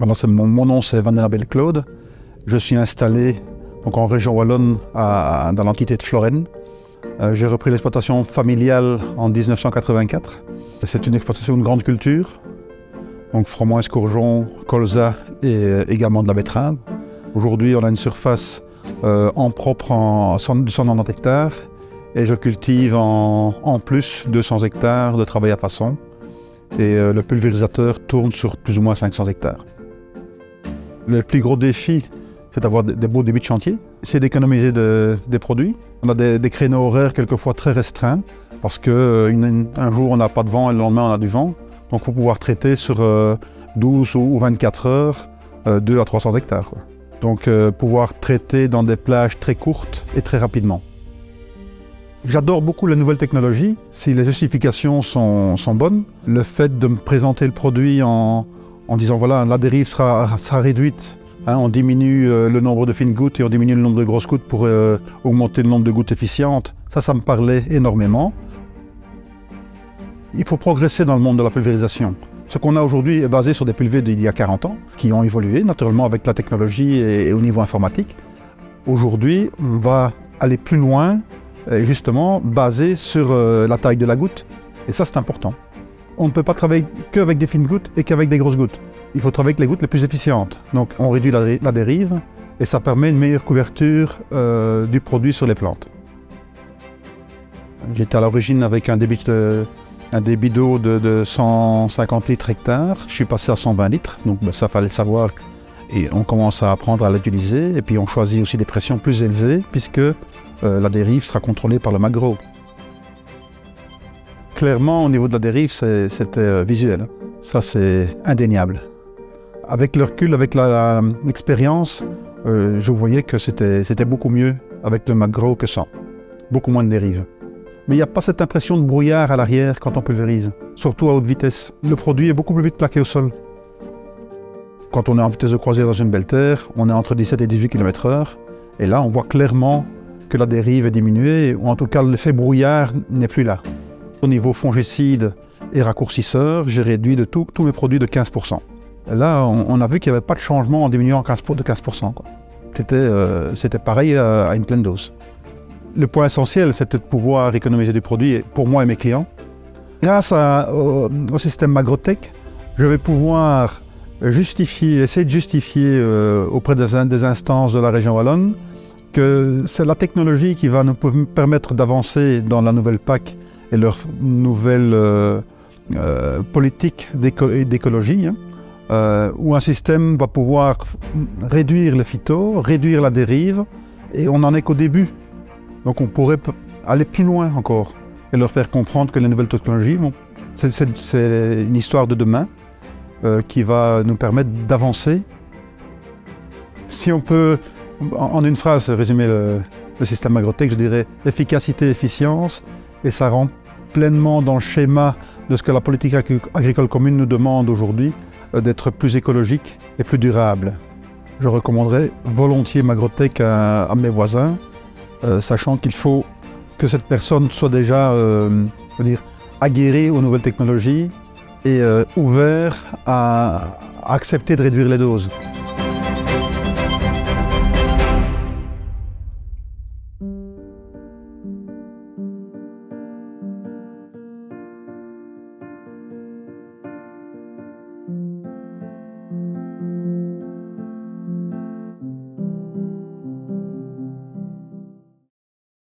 Voilà, mon nom c'est Van den Abel Claude. Je suis installé donc, en région wallonne dans l'entité de Floren. J'ai repris l'exploitation familiale en 1984. C'est une exploitation de grande culture, donc froment, escourgeon, colza et également de la betterave. Aujourd'hui, on a une surface en propre de 190 hectares et je cultive en plus 200 hectares de travail à façon. Et le pulvérisateur tourne sur plus ou moins 500 hectares. Le plus gros défi, c'est d'avoir des beaux débuts de chantier, c'est d'économiser des produits. On a des créneaux horaires quelquefois très restreints parce qu'un jour on n'a pas de vent et le lendemain on a du vent. Donc il faut pouvoir traiter sur 12 ou 24 heures 2 à 300 hectares. Quoi. Donc pouvoir traiter dans des plages très courtes et très rapidement. J'adore beaucoup les nouvelles technologies, si les justifications sont bonnes. Le fait de me présenter le produit en disant voilà, la dérive sera réduite, hein, on diminue le nombre de fines gouttes et on diminue le nombre de grosses gouttes pour augmenter le nombre de gouttes efficientes, ça me parlait énormément. Il faut progresser dans le monde de la pulvérisation. Ce qu'on a aujourd'hui est basé sur des pulvés d'il y a 40 ans, qui ont évolué naturellement avec la technologie et au niveau informatique. Aujourd'hui, on va aller plus loin, justement basé sur la taille de la goutte, et ça c'est important. On ne peut pas travailler qu'avec des fines gouttes et qu'avec des grosses gouttes. Il faut travailler avec les gouttes les plus efficientes. Donc on réduit la dérive et ça permet une meilleure couverture du produit sur les plantes. J'étais à l'origine avec un débit d'eau de 150 litres hectare. Je suis passé à 120 litres, donc ça fallait savoir. Et on commence à apprendre à l'utiliser et puis on choisit aussi des pressions plus élevées puisque la dérive sera contrôlée par le McGraw. Clairement, au niveau de la dérive, c'était visuel. Ça, c'est indéniable. Avec le recul, avec l'expérience, je voyais que c'était beaucoup mieux avec le McGraw que sans. Beaucoup moins de dérive. Mais il n'y a pas cette impression de brouillard à l'arrière quand on pulvérise, surtout à haute vitesse. Le produit est beaucoup plus vite plaqué au sol. Quand on est en vitesse de croisière dans une belle terre, on est entre 17 et 18 km/h. Et là, on voit clairement que la dérive est diminuée, ou en tout cas l'effet brouillard n'est plus là. Au niveau fongicide et raccourcisseur, j'ai réduit de tous mes produits de 15%. Et là, on a vu qu'il n'y avait pas de changement en diminuant de 15%. C'était pareil à une pleine dose. Le point essentiel, c'était de pouvoir économiser du produit pour moi et mes clients. Grâce au système Magrotech, je vais pouvoir essayer de justifier auprès des instances de la région wallonne que c'est la technologie qui va nous permettre d'avancer dans la nouvelle PAC et leur nouvelle politique d'écologie, où un système va pouvoir réduire les phytos, réduire la dérive, et on n'en est qu'au début. Donc on pourrait aller plus loin encore et leur faire comprendre que les nouvelles technologies, bon, c'est une histoire de demain qui va nous permettre d'avancer. Si on peut, en une phrase, résumer le système Magrotech, je dirais efficacité, efficience, et ça rentre pleinement dans le schéma de ce que la politique agricole commune nous demande aujourd'hui, d'être plus écologique et plus durable. Je recommanderais volontiers Magrotech à mes voisins, sachant qu'il faut que cette personne soit déjà aguerrie aux nouvelles technologies et ouvert à accepter de réduire les doses.